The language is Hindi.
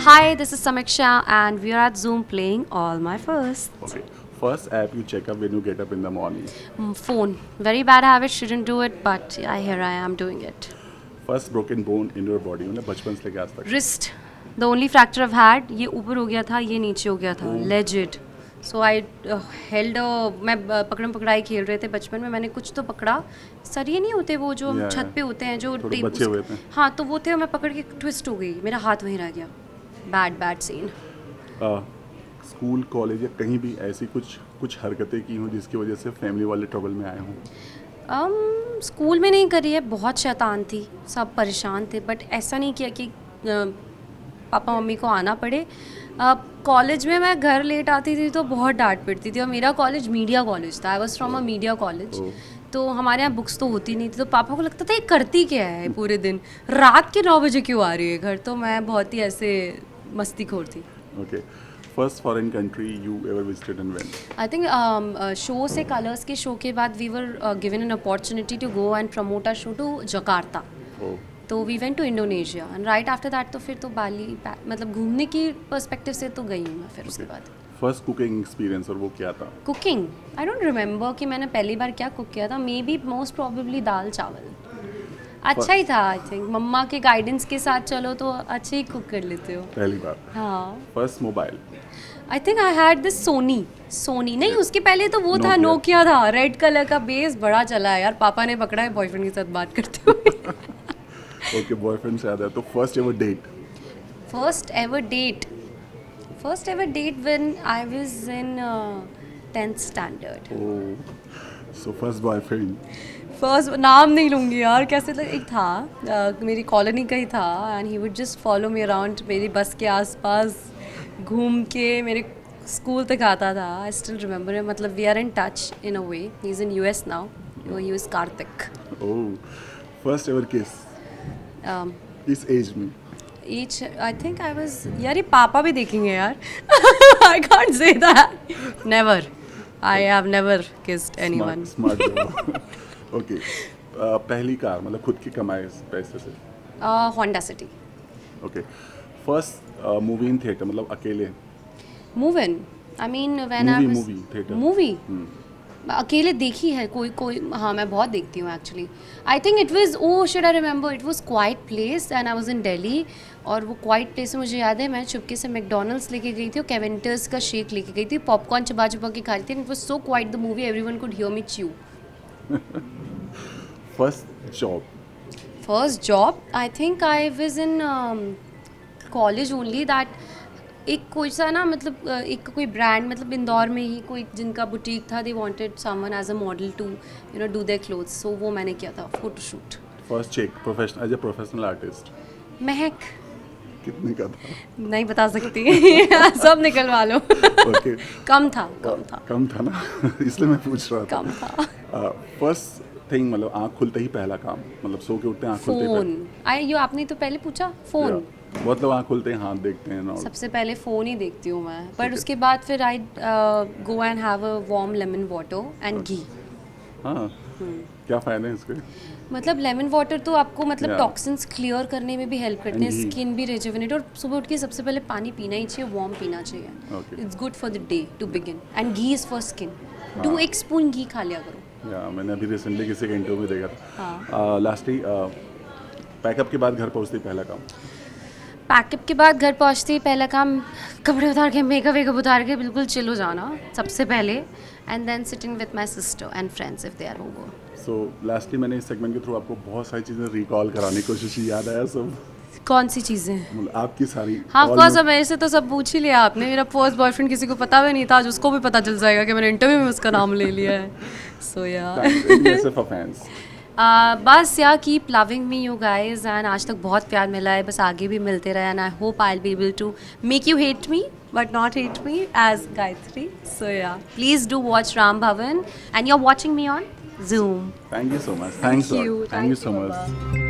Hi, this is Samiksha, and we are at Zoom playing all my first. Okay. First app you check up when you get up in the morning. Phone. Very bad habit, shouldn't do it, but yeah, here I am doing it. First broken bone in your body. मतलब बचपन से लेके आज तक. Wrist. The only fracture I've had, ये ऊपर हो गया था, ये नीचे हो गया था. Legit. So I held मैं पकड़म पकड़ाई खेल रहे थे बचपन में, मैंने कुछ तो पकड़ा. सरिये नहीं होते वो जो Yeah, छत पे होते हैं जो थोड़े बचे हुए थे. हाँ तो वो थे और मैं पकड़ के ट्विस्ट हो गई, मेरा हाथ वहीं रह गया. Bad scene. स्कूल कॉलेज या कहीं भी ऐसी कुछ हरकतें की हों जिसकी वजह से फैमिली वाले ट्रबल में आए हों. स्कूल में नहीं करी है, बहुत शैतान थी, सब परेशान थे, बट ऐसा नहीं किया कि पापा मम्मी को आना पड़े. कॉलेज में मैं घर लेट आती थी तो बहुत डांट पड़ती थी, और मेरा कॉलेज मीडिया कॉलेज था. I was from a media college, तो हमारे यहाँ बुक्स तो होती नहीं थी, तो पापा को लगता था ये करती क्या है पूरे दिन, रात के 9 बजे क्यों आ रही है घर. तो मैं बहुत ही ऐसे मस्तीखोर थी. Okay. First foreign country you ever visited and when? I think show से कलर्स के शो के बाद we were given an opportunity to go and promote our show to Jakarta. तो we went to Indonesia and right after that तो फिर तो बाली मतलब घूमने की पर्सपेक्टिव से तो गई हूँ मैं फिर उसके बाद. फर्स्ट कुकिंग एक्सपीरियंस और वो क्या था? कुकिंग आई डोंट रिमेंबर कि मैंने पहली बार क्या कुक किया था. मे बी मोस्ट प्रॉबेबली दाल चावल. अच्छा ही था. आई थिंक मम्मा के गाइडेंस के साथ चलो तो अच्छे ही कुक कर लेते हो. पहली बार. हाँ. First mobile? I think I had this Sony नहीं, उसके पहले तो वो था, Nokia. नोकिया था, रेड कलर का बेस, बड़ा चला है यार. पापा ने पकड़ा है बॉयफ्रेंड के साथ बात करते हुए. ओके. बॉयफ्रेंड से याद है तो first ever date? First ever date when I was in 10th standard. So first boyfriend? First नाम नहीं लूँगी यार, कैसे एक था मेरी कॉलोनी का ही था, and he would just follow me around, मेरी बस के आसपास घूम के मेरे स्कूल तक आता था. आई स्टिल रिमेंबर, मतलब we are in touch in a way. He is in US now. He is Kartik. First ever kiss? इस एज में? Each, I think I was, यार ये पापा भी देखेंगे यार. I can't say that. Never. I have never kissed anyone. Smart. Okay. पहली कार मतलब खुद की कमाए पैसे से? Honda City. Okay. First movie in theatre मतलब अकेले? Move in. I mean when I was movie theatre? movie. अकेले देखी है कोई हाँ मैं बहुत देखती हूँ actually. I think it was, oh should I remember, it was quite place and I was इन दिल्ली. और वो क्वाइट प्लेस में मुझे याद है मैं चुपके से मैकडोनल्ड्स लेके गई थी और केवेंटर्स का शेक लेके गई थी, पॉपकॉर्न चबा चबा के खा रही थी. It was so quite the movie, everyone could hear me chew. First job I think I was in college only. That एक कोई सा ना मतलब एक कोई ब्रांड मतलब इंदौर में ही कोई जिनका बुटीक था, they wanted someone as a model to do their clothes, so वो मैंने किया था photoshoot. First check professional as a professional artist? Mahek. कितने का था? नहीं बता सकती. सब निकलवा लो. ओके. कम था ना. इसलिए मैं पूछ रहा था. कम था. फर्स्ट थिंग मतलब आँख खुलते ही पहला काम, मतलब सो के उठते हैं आँख खुलते ही फोन. आपने तो पहले पूछा फोन. मतलब आँख खुलते ही हाथ देखते हैं ना? सबसे पहले फ़ोन ही देखती हूँ मैं, बट उसके बाद फिर I go and have a warm lemon water and ghee. हाँ. क्या फ़ायदे हैं इसके? मतलब लेमन वाटर तो आपको मतलब Yeah. टॉक्सिन्स क्लियर करने में भी हेल्प करते हैं, And ghee. स्किन भी रिजुविनेट, और सुबह उठ के सबसे पहले पानी पीना ही चाहिए, वार्म पीना चाहिए. Okay. It's good for the day to begin, and ghee is for skin. 1 spoon घी खा लिया करो. या मैंने अभी रिसेंटली किसी का इंटरव्यू देखा था. हाँ. लास्टली पैकअप के बाद घर पहुँचते ही पहला काम? पैकअप के बाद घर पहुँचते ही पहला काम कपड़े उतार के मेकअप वेकअप उतार के बिल्कुल चिल हो जाना सबसे पहले, and then sitting with my sister and friends if they are over. So lastly मैंने इस सेगमेंट के थ्रू आपको बहुत सारी चीज़ें रिकॉल कराने की कोशिश की. याद आया सब? कौन सी चीज़ें? मतलब आपकी सारी? हाँ ऑफ कोर्स. मेरे से तो सब पूछ ही लिया आपने. मेरा फर्स्ट बॉयफ्रेंड किसी को पता भी नहीं था, आज उसको भी पता चल जाएगा कि मैंने इंटरव्यू में उसका नाम ले लिया है. सो या फॉर फैंस. बस या keep loving me you guys, and आज तक बहुत प्यार मिला है, बस आगे भी मिलते रहे, and I hope I will be able to make you hate me but not hate me as Gayatri. So yeah, please do watch Ram Bhavan, and you're watching me on Zoom. Thank you so much. Thanks a lot. you. Thank you so Baba. much.